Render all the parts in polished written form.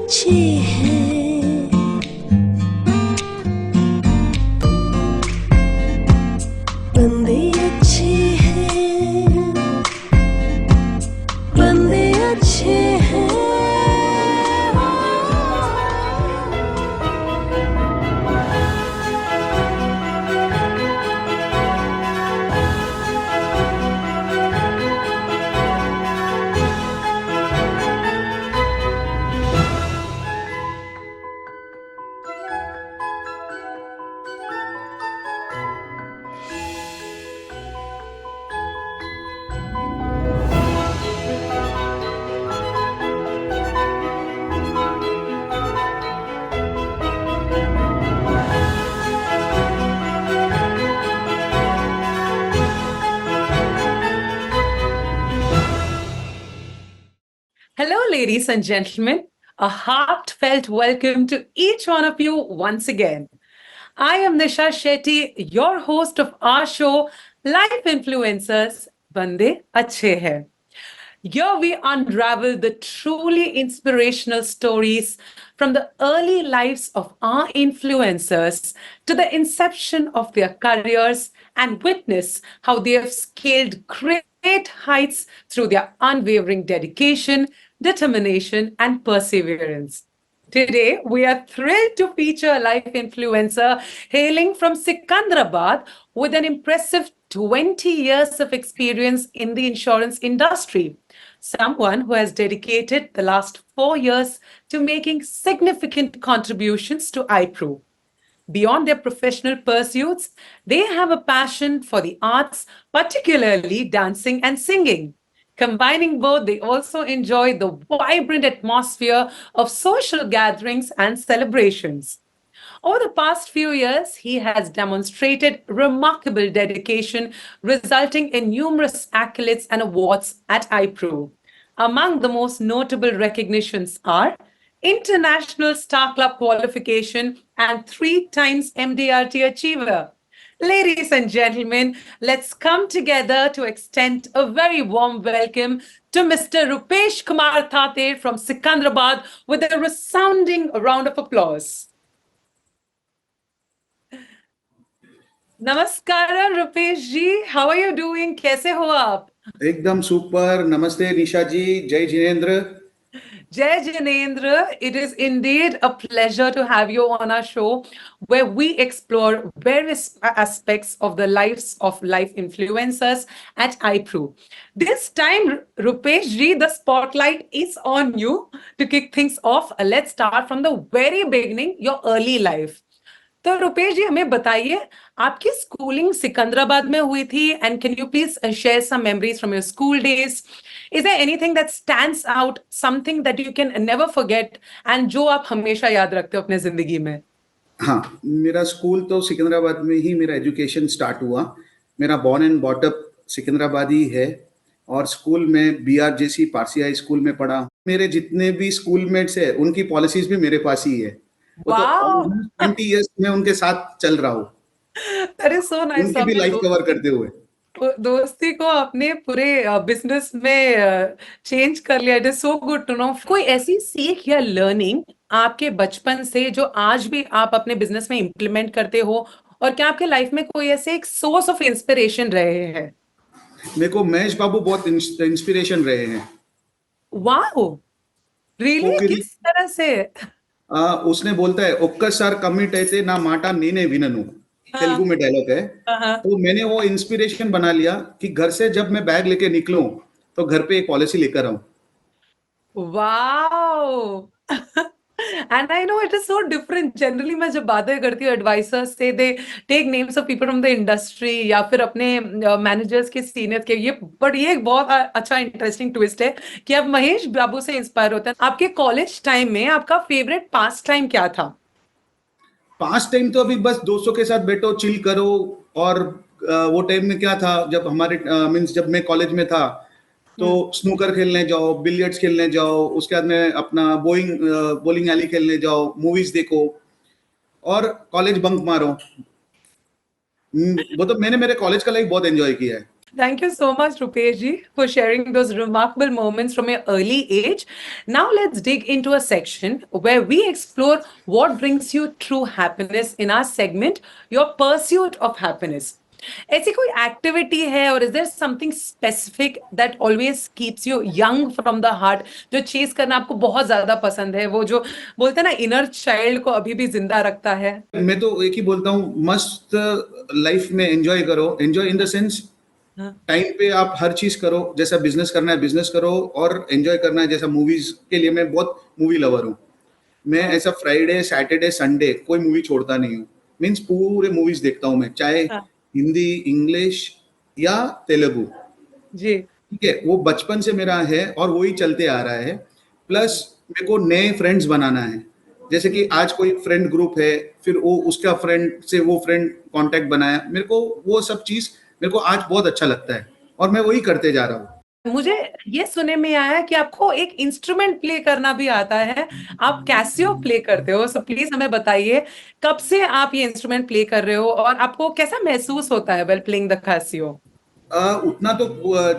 अच्छी है, बंदे अच्छे हैं, बंदे अच्छे हैं। Hello, ladies and gentlemen. A heartfelt welcome to each one of you once again. I am Nisha Shetty, your host of our show, Life Influencers Bande Achhe Hai. Here we unravel the truly inspirational stories from the early lives of our influencers to the inception of their careers and witness how they have scaled great heights through their unwavering dedication, determination, and perseverance. Today, we are thrilled to feature a life influencer hailing from Sikandrabad with an impressive 20 years of experience in the insurance industry. Someone who has dedicated the last 4 years to making significant contributions to iPro. Beyond their professional pursuits, they have a passion for the arts, particularly dancing and singing. Combining both, they also enjoy the vibrant atmosphere of social gatherings and celebrations. Over the past few years, he has demonstrated remarkable dedication, resulting in numerous accolades and awards at iPro. Among the most notable recognitions are International Star Club qualification and 3 times MDRT achiever. Ladies and gentlemen, let's come together to extend a very warm welcome to Mr. Rupesh Kumar Thate from Sikandrabad with a resounding round of applause. नमस्कार रुपेश जी, how are you doing? कैसे हो आप? एकदम super. नमस्ते निशा जी. जय Jinendra. Jai Jinendra, it is indeed a pleasure to have you on our show where we explore various aspects of the lives of life influencers at iPro. This time, Rupesh ji, the spotlight is on you to kick things off. Let's start from the very beginning, your early life. तो रुपेश जी हमें बताइए आपकी schooling Secunderabad में हुई थी and can you please share some memories from your school days. Is there anything that stands out, something that you can never forget and जो आप हमेशा याद रखते हो अपने जिंदगी में? हाँ, मेरा स्कूल तो सिकंदराबाद में ही मेरा एजुकेशन स्टार्ट हुआ. मेरा born and bought up Secunderabad ही है और स्कूल में BRJC पारसी हाई स्कूल में पढ़ा. मेरे जितने भी स्कूलमेट्स है उनकी पॉलिसीज भी मेरे पास ही है. वो तो 20 इयर्स में उनके साथ चल रहा हूँ. That is so nice. उनकी भी लाइफ कवर करते हुए दोस्ती को अपने पूरे बिजनेस में चेंज कर लिया. It is so good to know. कोई ऐसी सीख या लर्निंग आपके बचपन से जो आज भी आप अपने बिजनेस में इम्प्लीमेंट करते हो, और क्या आपके लाइफ में कोई ऐसे एक सोर्स ऑफ इंस्पिरेशन रहे हैं? मेरे को महेश बाबू बहुत इंस्पिरेशन रहे हैं. Wow, really? किस तरह से? उसने बोलता है ఒక్కసారి కమిట్ అయితే నా మాట నేనే వినను. तेलुगु में डायलॉग है. तो मैंने वो इंस्पिरेशन बना लिया कि घर से जब मैं बैग लेके निकलूं तो घर पे एक पॉलिसी लेकर आऊं. Wow. And I know it is so different. Generally मैं जब बातें करती हूँ एडवाइजर्स से, they take names of people from the industry या फिर अपने मैनेजर्स के सीनियर के. ये बट ये एक बहुत अच्छा इंटरेस्टिंग ट्विस्ट है कि आप महेश बाबू से इंस्पायर होते हैं. आपके कॉलेज टाइम में आपका फेवरेट पास टाइम क्या था? पास टाइम तो अभी बस दोस्तों के साथ बैठो, चिल करो. और वो टाइम में क्या था, जब हमारे मींस जब मैं कॉलेज में था तो स्नूकर खेलने जाओ, बिलियर्ड्स खेलने जाओ, उसके बाद में अपना बॉलिंग एली खेलने जाओ, मूवीज देखो और कॉलेज बंक मारो. वो तो मैंने मेरे कॉलेज का लाइफ बहुत एंजॉय किया है. Thank you so much, Rupesh ji, for sharing those remarkable moments from your early age. Now, let's dig into a section where we explore what brings you true happiness in our segment, Your Pursuit of Happiness. ऐसी कोई activity है और is there something specific that always keeps you young from the heart, जो chase करना आपको बहुत ज्यादा पसंद है, वो जो बोलते हैं ना इनर चाइल्ड को अभी भी जिंदा रखता है? मैं तो एक ही बोलता हूँ, मस्त लाइफ में एंजॉय करो। Enjoy in the sense, time पे आप हर चीज करो। जैसा बिजनेस करना है बिजनेस करो, और एंजॉय करना है। जैसा मूवीज के लिए मैं बहुत मूवी लवर हूँ। मैं ऐसा फ्राइडे सैटरडे संडे कोई मूवी छोड़ता नहीं हूँ। मीन्स पूरे मूवीज देखता हूँ मैं, चाहे हिंदी, इंग्लिश या तेलुगु जी। ठीक है, वो बचपन से मेरा है और वही चलते आ रहा है। प्लस मेरे को नए फ्रेंड्स बनाना है। जैसे कि आज कोई फ्रेंड ग्रुप है, फिर वो उसका फ्रेंड से वो फ्रेंड कांटेक्ट बनाया, मेरे को वो सब चीज मेरे को आज बहुत अच्छा लगता है और मैं वही करते जा रहा हूँ। मुझे ये सुनने में आया कि आपको एक इंस्ट्रूमेंट प्ले करना भी आता है, आप कैसियो प्ले करते हो। सो प्लीज हमें बताइए, कब से आप ये इंस्ट्रूमेंट प्ले कर रहे हो और आपको कैसा महसूस होता है वेल प्लेइंग द कैसियो? उतना तो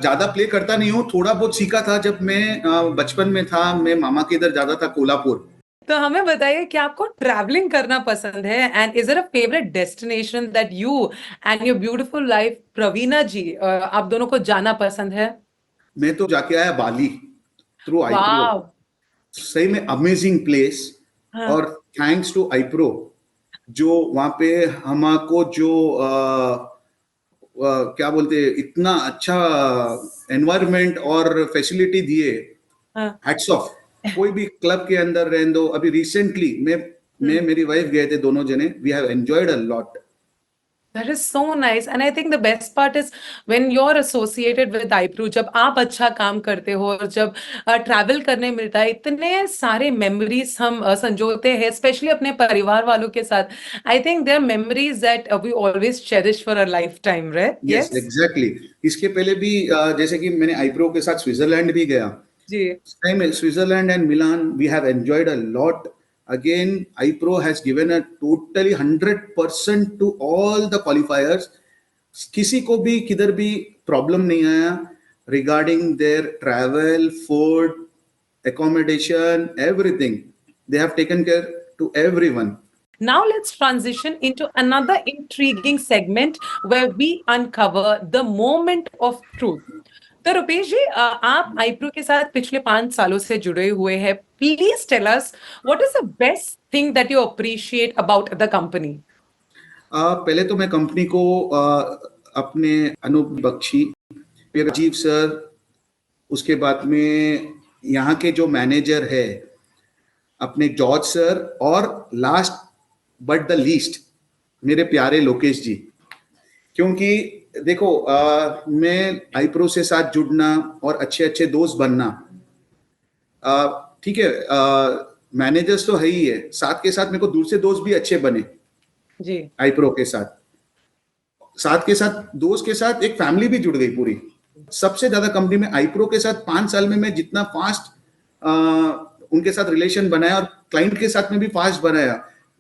ज्यादा प्ले करता नहीं हूँ, थोड़ा बहुत सीखा था जब मैं बचपन में था। मैं मामा के इधर जाता था कोल्हापुर। तो हमें बताइए कि आपको ट्रैवलिंग करना पसंद है, and is there a favourite destination that you and your beautiful life Praveena ji आप दोनों को जाना पसंद है? मैं तो जाके आया बाली थ्रू आईप्रो। वाव। सही में अमेजिंग प्लेस। हाँ। और थैंक्स टू आईप्रो, जो वहां पे हमको जो क्या बोलते हैं, इतना अच्छा एनवायरनमेंट और फैसिलिटी दिए। हाँ। Hats off. कोई भी क्लब के अंदर रहने दो। अभी रिसेंटली मैं मेरी वाइफ गए थे, दोनों जने। We have enjoyed a lot. That is so nice, and I think the best part is when you're associated with iPro, जब आप अच्छा काम करते हो और जब ट्रैवल करने मिलता है, इतने सारे मेमोरीज हम संजोते हैं, स्पेशली अपने परिवार वालों के साथ। I think there memories that we always cherish for a lifetime, right? Yes, exactly. इसके पहले भी जैसे कि मैंने आईप्रो के साथ स्विट्जरलैंड भी गया। जी। Same as Switzerland and Milan, we have enjoyed a lot. Again, iPro has given a totally 100% to all the qualifiers. किसी को भी किधर भी प्रॉब्लम नहीं आया regarding their travel, food, accommodation, everything. They have taken care to everyone. Now let's transition into another intriguing segment where we uncover the moment of truth. तो रुपेश जी, आप आईप्रो के साथ पिछले 5 सालों से जुड़े हुए हैं। Please tell us what is the best thing that you appreciate about the company? पहले तो मैं कंपनी को अपने अनूप बख्शी, फिर राजीव सर, उसके बाद में यहाँ के जो मैनेजर है अपने जॉर्ज सर, और लास्ट बट द लीस्ट मेरे प्यारे लोकेश जी। क्योंकि देखो, मैं आईप्रो से साथ जुड़ना और अच्छे अच्छे दोस्त बनना, ठीक है, मैनेजर्स तो है ही है, साथ के साथ मेरे को दूर से दोस्त भी अच्छे बने जी। आईप्रो के साथ। साथ के साथ दोस्त के साथ एक फैमिली भी जुड़ गई पूरी। सबसे ज्यादा कंपनी में आईप्रो के साथ 5 साल में मैं जितना फास्ट उनके साथ रिलेशन बनाया और क्लाइंट के साथ में भी फास्ट बनाया।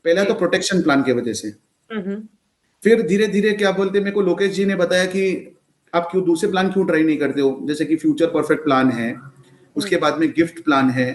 पहला तो प्रोटेक्शन प्लान की वजह से, फिर धीरे धीरे क्या बोलते, मेरे को लोकेश जी ने बताया कि आप क्यों दूसरे प्लान क्यों ट्राई नहीं करते हो, जैसे कि फ्यूचर परफेक्ट प्लान है, उसके बाद में गिफ्ट प्लान है,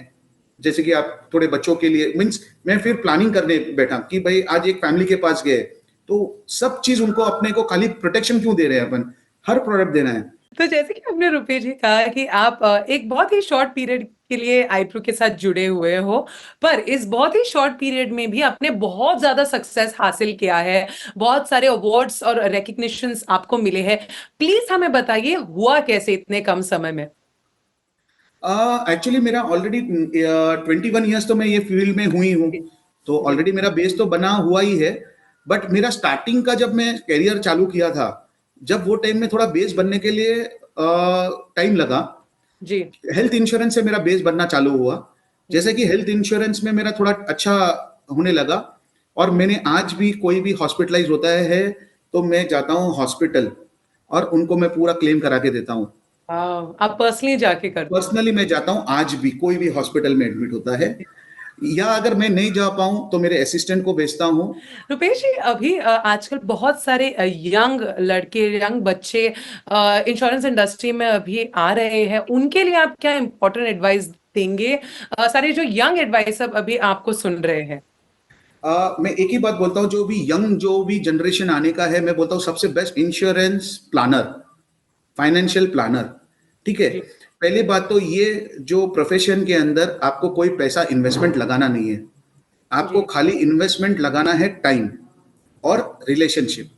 जैसे कि आप थोड़े बच्चों के लिए। मीन्स मैं फिर प्लानिंग करने बैठा कि भाई आज एक फैमिली के पास गए तो सब चीज उनको अपने को खाली प्रोटेक्शन क्यों दे रहे हैं, अपन हर प्रोडक्ट देना है। तो जैसे कि आपने रुपेश जी कहा कि आप एक बहुत ही शॉर्ट पीरियड के लिए आईप्रो के साथ जुड़े हुए हो, पर इस बहुत ही शॉर्ट पीरियड में भी आपने बहुत ज्यादा सक्सेस हासिल किया है, बहुत सारे अवार्ड्स और रिकग्निशंस आपको मिले हैं। प्लीज हमें बताइए हुआ कैसे इतने कम समय में? एक्चुअली मेरा ऑलरेडी 21 ईयर्स तो मैं ये फील्ड में हुई हूँ, तो ऑलरेडी मेरा बेस तो बना हुआ ही है। बट मेरा स्टार्टिंग का जब मैं करियर चालू किया था, जब वो टाइम में थोड़ा बेस बनने के लिए टाइम लगा जी। हेल्थ इंश्योरेंस से मेरा बेस बनना चालू हुआ। जैसे कि हेल्थ इंश्योरेंस में मेरा थोड़ा अच्छा होने लगा, और मैंने आज भी कोई भी हॉस्पिटलाइज होता है तो मैं जाता हूँ हॉस्पिटल और उनको मैं पूरा क्लेम करा के देता हूँ। आप पर्सनली जाके करते हो? पर्सनली मैं जाता हूँ, आज भी कोई भी हॉस्पिटल में एडमिट होता है या अगर मैं नहीं जा पाऊं तो मेरे असिस्टेंट को भेजता हूं। रुपेश जी, अभी आजकल बहुत सारे यंग लड़के, यंग बच्चे इंश्योरेंस इंडस्ट्री में अभी आ रहे हैं, उनके लिए आप क्या इंपॉर्टेंट एडवाइस देंगे? सारे जो यंग एडवाइसर अभी आपको सुन रहे हैं। मैं एक ही बात बोलता हूँ, जो भी जनरेशन आने का है, मैं बोलता हूँ सबसे best insurance planner, financial planner. ठीक है, जी। पहली बात तो ये, जो प्रोफेशन के अंदर आपको कोई पैसा इन्वेस्टमेंट लगाना नहीं है, आपको जी। खाली इन्वेस्टमेंट लगाना है टाइम और रिलेशनशिप।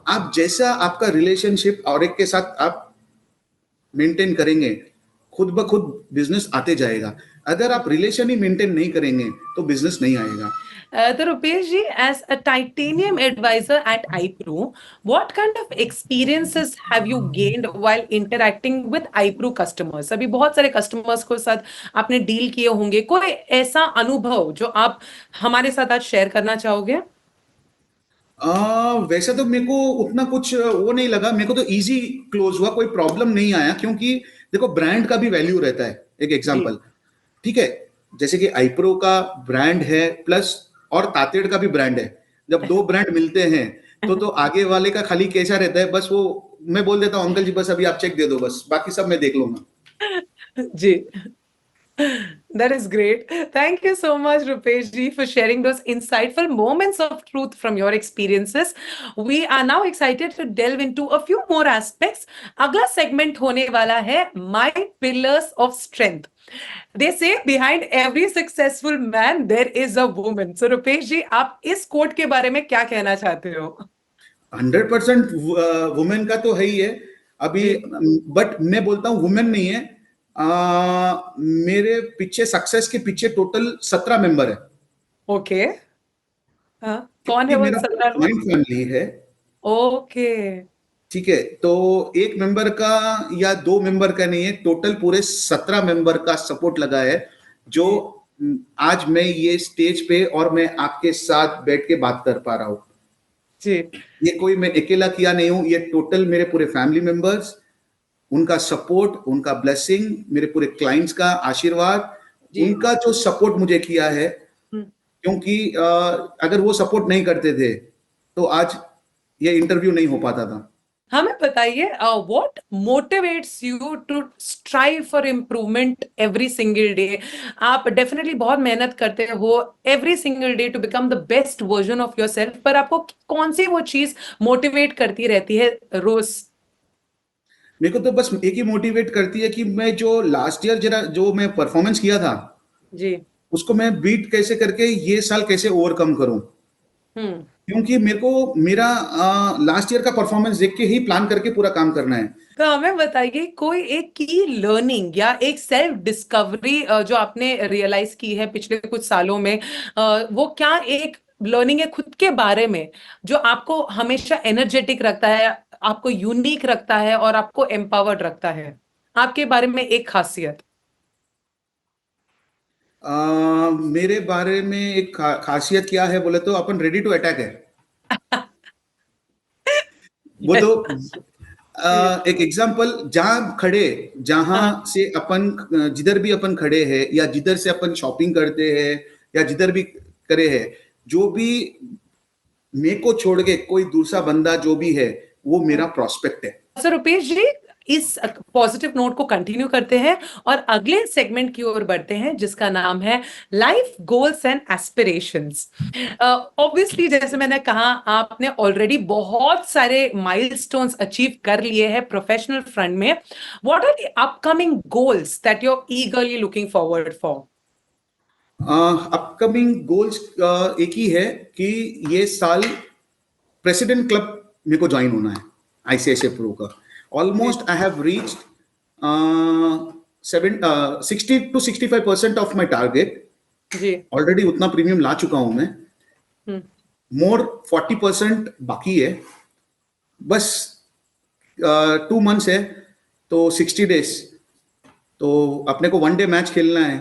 आप जैसा आपका रिलेशनशिप और एक के साथ आप मेंटेन करेंगे, खुद ब खुद बिजनेस आते जाएगा। अगर आप रिलेशन ही मेंटेन नहीं करेंगे तो बिजनेस नहीं आएगा। तो रुपेश जी, as a titanium advisor at iPro, what kind of experiences have you gained while interacting with iPro customers? अभी बहुत सारे कस्टमर्स के साथ आपने डील किए होंगे, कोई ऐसा अनुभव जो आप हमारे साथ आज शेयर करना चाहोगे? वैसे तो मेरे को उतना कुछ वो नहीं लगा, मेरे को तो इजी क्लोज हुआ, कोई प्रॉब्लम नहीं आया, क्योंकि देखो ब्रांड का भी वैल्यू रहता है। एक एग्जांपल, ठीक है, जैसे कि आईप्रो का ब्रांड है प्लस और तातेड़ का भी ब्रांड है, जब दो ब्रांड मिलते हैं तो आगे वाले का खाली कैसा रहता है, बस वो मैं बोल देता हूँ अंकल जी बस अभी आप चेक दे दो, बस बाकी सब मैं देख लूंगा। जी। That is great. Thank you so much, Rupesh ji, for sharing those insightful moments of truth from your experiences. We are now excited to delve into a few more aspects. अगला segment होने वाला है My Pillars of Strength. They say behind every successful man there is a woman. So Rupesh ji, आप इस quote के बारे में क्या कहना चाहते हो? 100% वुमेन का तो है ही है अभी, बट मैं बोलता हूँ वुमेन नहीं है। मेरे पीछे सक्सेस के पीछे टोटल 17 मेंबर है। ओके। हाँ, कौन है वो मेरा 17 लोग? जॉइंट फैमिली है। ओके। ठीक है, तो एक मेंबर का या दो मेंबर का नहीं है, टोटल पूरे 17 मेंबर का सपोर्ट लगा है, जो आज मैं ये स्टेज पे और मैं आपके साथ बैठ के बात कर पा रहा हूँ। जी। ये कोई मैं अकेला किया नहीं हूँ, ये टोटल मेरे पूरे फैमिली मेंबर्स, उनका सपोर्ट, उनका ब्लेसिंग, मेरे पूरे क्लाइंट्स का आशीर्वाद, उनका जो सपोर्ट मुझे किया है, क्योंकि अगर वो सपोर्ट नहीं करते थे तो आज ये इंटरव्यू नहीं हो पाता था। हमें बताइए, what motivates you to strive for improvement every single day? आप डेफिनेटली बहुत मेहनत करते हो every single day to become the best version of yourself, पर आपको कौन सी वो चीज मोटिवेट करती रहती है रोज? मेरे को तो बस एक ही मोटिवेट करती है कि मैं जो लास्ट ईयर जरा जो मैं परफॉर्मेंस किया था जी। उसको मैं बीट कैसे करके ये साल कैसे ओवरकम करूं, क्योंकि मेरे को मेरा लास्ट ईयर का परफॉर्मेंस देख के ही प्लान करके पूरा काम करना है। तो हमें बताइए, कोई एक की लर्निंग या एक सेल्फ डिस्कवरी जो आपने रियलाइज की है पिछले कुछ सालों में, वो क्या एक लर्निंग है खुद के बारे में जो आपको हमेशा एनर्जेटिक रखता है, आपको यूनिक रखता है और आपको एम्पावर्ड रखता है? आपके बारे में एक खासियत। मेरे बारे में एक खासियत क्या है बोले तो अपन रेडी टू अटैक है। वो तो एक एग्जांपल, जहां से अपन जिधर भी अपन खड़े हैं या जिधर से अपन शॉपिंग करते हैं या जिधर भी करे हैं, जो भी मेरे को छोड़ के कोई दूसरा बंदा जो भी है वो मेरा प्रोस्पेक्ट है। सर रुपेश जी, इस पॉजिटिव नोट को कंटिन्यू करते हैं और अगले सेगमेंट की ओर बढ़ते हैं जिसका नाम है life goals and aspirations. Obviously जैसे मैंने कहा, आपने ऑलरेडी बहुत सारे माइलस्टोन्स अचीव कर लिए हैं प्रोफेशनल फ्रंट में। What are the upcoming goals that you are eagerly looking forward for? Upcoming goals एक ही है कि ये साल प्रेसिडेंट क्लब मेरे को ज्वाइन होना है आईसीआईसीआई प्रो का। Almost I have reached 60 to 65% of my target. जी। ऑलरेडी उतना प्रीमियम ला चुका हूं मैं, मोर 40% बाकी है। बस 2 months है तो 60 days, तो अपने को 1 day मैच खेलना है,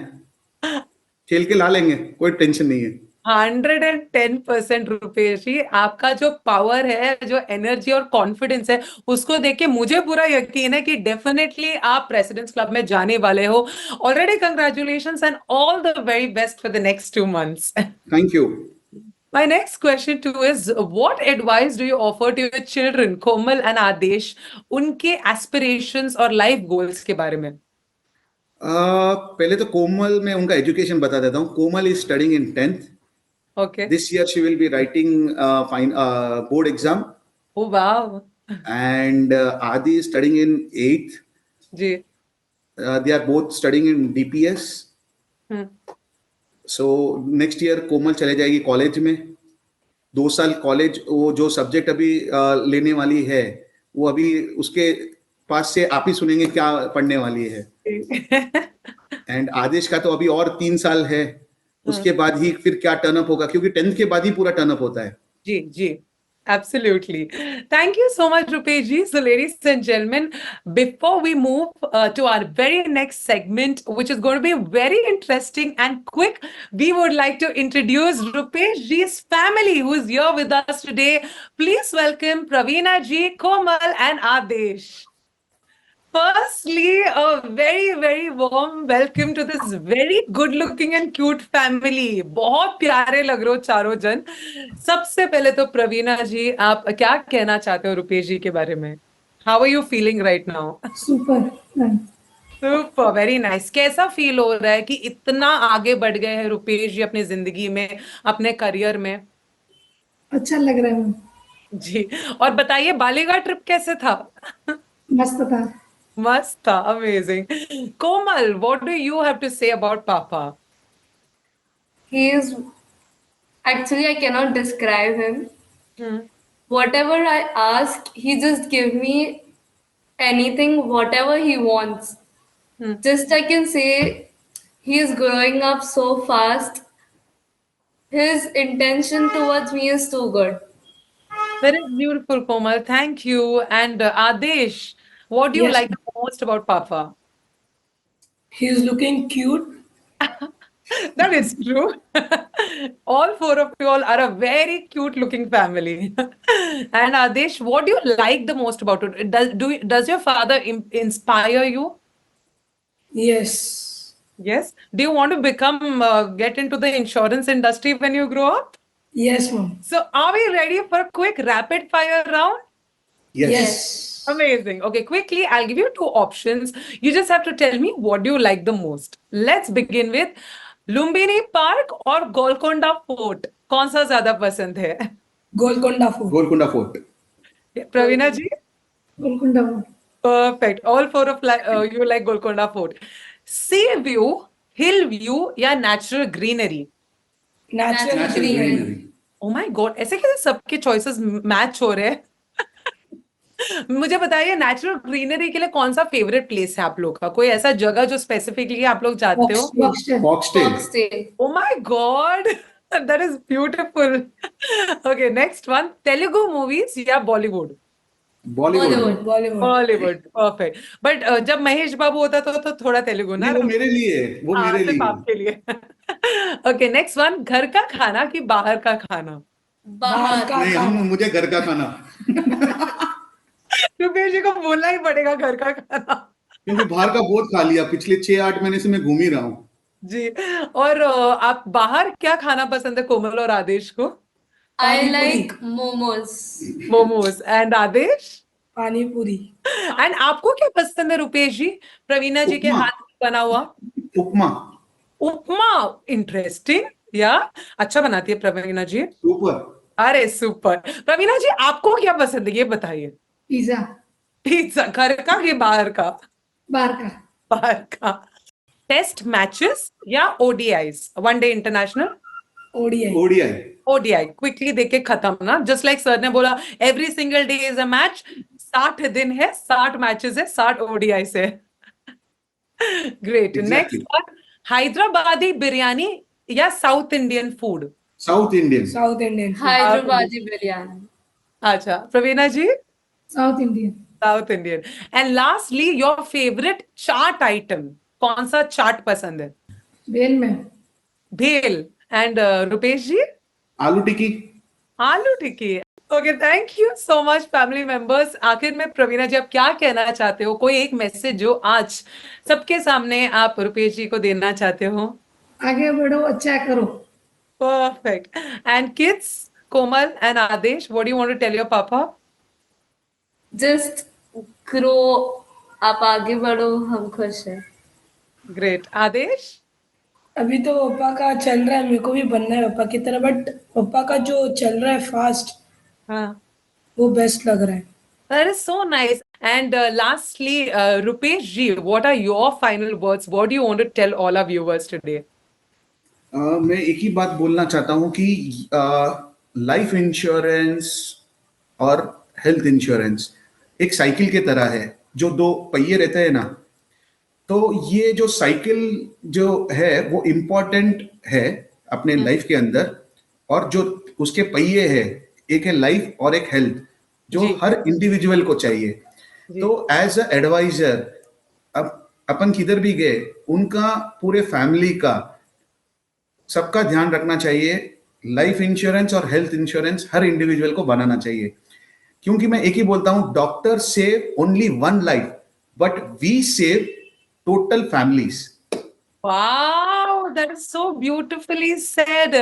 खेल के ला लेंगे, कोई टेंशन नहीं है। 110% रुपेश जी, आपका जो पावर है, जो एनर्जी और कॉन्फिडेंस है, उसको देख के मुझे पूरा यकीन है कि डेफिनेटली आप प्रेसिडेंट्स क्लब में जाने वाले हो। Already congratulations and all the very best for the next 2 months. Thank you. My next question too is, what advice do you offer to your children, Komal and Adesh, उनके aspirations और life goals के बारे में? पहले तो कोमल में उनका education बता देता हूँ। Komal is studying in 10th। Okay. This year she will be writing board exam. Oh wow. And Aadi is studying in 8th। जी. They are both studying in DPS। So next year Komal चले जाएगी कॉलेज में। 2 साल college, वो जो subject अभी लेने वाली है, वो अभी उसके पास से आप ही सुनेंगे क्या पढ़ने वाली है। एंड आदेश का तो अभी और 3 साल है, उसके बाद ही फिर क्या टर्नअप होगा, क्योंकि 10th के बाद ही पूरा टर्नअप होता है। जी जी, absolutely. Thank you so much, Rupesh ji. So, ladies and gentlemen, before we move to our very next segment, which is going to be very interesting and quick, we would like to introduce Rupesh ji's family, who is here with us today. Please welcome Praveena ji, Komal, and Adesh. Firstly, a very, very warm welcome to this very good looking and cute family. बहुत प्यारे लग रहे हो चारों जन। सबसे पहले तो प्रवीणा जी, आप क्या कहना चाहते हो रुपेश जी के बारे में? How are you feeling right now? Super nice. Super, very nice. कैसा फील हो रहा है कि इतना आगे बढ़ गए हैं रुपेश जी अपनी जिंदगी में, अपने करियर में? अच्छा लग रहा है। जी, और बताइए बालीगा ट्रिप कैसे था? मस्त था। मस्त था, amazing. Komal, what do you have to say about Papa? He is actually, I cannot describe him. Whatever I ask, he just give me anything, whatever he wants. Just I can say he is growing up so fast. His intention towards me is too good. Very beautiful, Komal. Thank you. And Adesh, what do you Yes. like the most about Papa? He is looking cute. That is true. All 4 of you all are a very cute looking family. And Adesh, what do you like the most about it? Does your father inspire you? Yes. Yes. Do you want to become, get into the insurance industry when you grow up? Yes, mom. So are we ready for a quick rapid fire round? Yes. Amazing. Okay, quickly, I'll give you 2 options. You just have to tell me what do you like the most. Let's begin with Lumbini Park or Golconda Fort. कौन सा ज्यादा पसंद है? Golconda fort. Golconda fort. Praveena ji? Golconda fort. Perfect. All 4 of you like Golconda Fort. Sea view, hill view या natural greenery? Natural greenery. Oh my God, ऐसे कैसे सबके choices match हो रहे हैं? मुझे बताइए, नेचुरल ग्रीनरी के लिए कौन सा फेवरेट प्लेस है आप लोग का? कोई ऐसा जगह जो स्पेसिफिकली आप लोग जाते हो? Foxtail. Foxtail. Oh my God, that is beautiful. Okay, next one, Telugu movies या Bollywood? Bollywood. Bollywood. Bollywood, perfect. But जब महेश बाबू होता तो थोड़ा तेलुगु ना? वो मेरे लिए है, वो हाँ, मेरे सिर्फ लिए। आपके लिए। Okay, next one, घर का खाना कि बाहर का खाना? बाहर का नहीं, मुझे घर का खाना, रुपेश जी को बोलना ही पड़ेगा घर का खाना। क्योंकि बाहर का बहुत खा लिया, पिछले 6-8 महीने से मैं घूम ही रहा हूँ। जी, और आप बाहर क्या खाना पसंद है कोमल और आदेश को? I Pani like momos. Momos. And Aadesh? Pani puri. And आपको क्या पसंद है रुपेश जी? प्रवीणा जी के उपमा। हाथ में बना हुआ उपमा। उपमा। इंटरेस्टिंग। या अच्छा बनाती है प्रवीणा जी? सुपर। अरे सुपर। प्रवीणा जी, आपको क्या पसंद है ये बताइए? पिज्जा। पिज्जा। घर का कि बाहर का? बाहर का। बाहर का। टेस्ट मैचेस या ODIs, one day international? ODI. ODI. ODI quickly देके खत्म ना, जस्ट लाइक सर ने बोला every single day is a match. 60 दिन है, 60 मैचेस है, 60 ओडीआई से। Great. Next one, Hyderabadi biryani या south Indian food? South Indian. South Indian. Hyderabadi biryani. अच्छा, Praveena ji? South Indian. South Indian. And lastly, your favourite chaat item, कौन सा चाट पसंद है? बेल में। भेल। And Rupesh ji? Aloo tikki. Aloo tikki. Okay, thank you so much family members. आखिर में प्रवीणा जी, आप क्या कहना चाहते हो? कोई एक मैसेज जो आज सबके सामने आप रुपेश जी को देना चाहते हो? आगे बढ़ो, अच्छा करो. Perfect. And kids, Komal and Adesh, what do you want to tell your papa? Just grow आप आगे बढ़ो, हम खुश हैं. Great. Adesh? अभी तो पापा का चल रहा है, मेरे को भी बनना है पापा की तरह, बट पापा का जो चल रहा है फास्ट, हाँ. वो बेस्ट लग रहा है. That is so nice. And lastly, Rupesh ji, what are your final words? What do you want to tell all our viewers today? मैं एक ही बात बोलना चाहता हूँ कि लाइफ इंश्योरेंस और हेल्थ इंश्योरेंस एक साइकिल की तरह है, जो दो पहिए रहते हैं ना, तो ये जो साइकिल जो है वो इम्पोर्टेंट है अपने लाइफ के अंदर, और जो उसके पहिए है, एक है लाइफ और एक हेल्थ, जो जी. हर इंडिविजुअल को चाहिए. जी. तो एज अ एडवाइजर, अब अपन किधर भी गए, उनका पूरे फैमिली का सबका ध्यान रखना चाहिए. लाइफ इंश्योरेंस और हेल्थ इंश्योरेंस हर इंडिविजुअल को बनाना चाहिए, क्योंकि मैं एक ही बोलता हूं, doctor save only one life but we save total families. Wow, that is so beautifully said.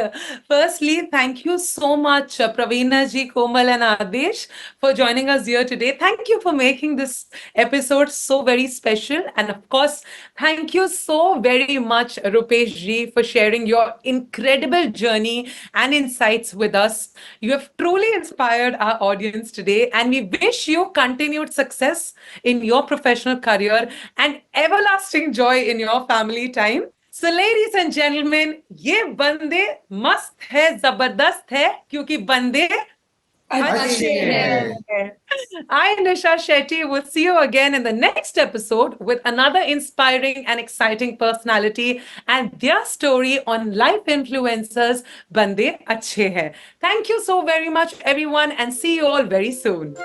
Firstly, thank you so much, Praveena ji, Komal, and Adesh, for joining us here today. Thank you for making this episode so very special. And of course, thank you so very much, Rupesh ji, for sharing your incredible journey and insights with us. You have truly inspired our audience today, and we wish you continued success in your professional career and everlasting joy in your family time. So ladies and gentlemen, ये बंदे मस्त है, जबरदस्त है, क्योंकि बंदे अच्छे हैं. I, Nisha Shetty, will see you again in the next episode with another inspiring and exciting personality and their story on life influencers, Bande Achhe Hai. Thank you so very much, everyone, and see you all very soon.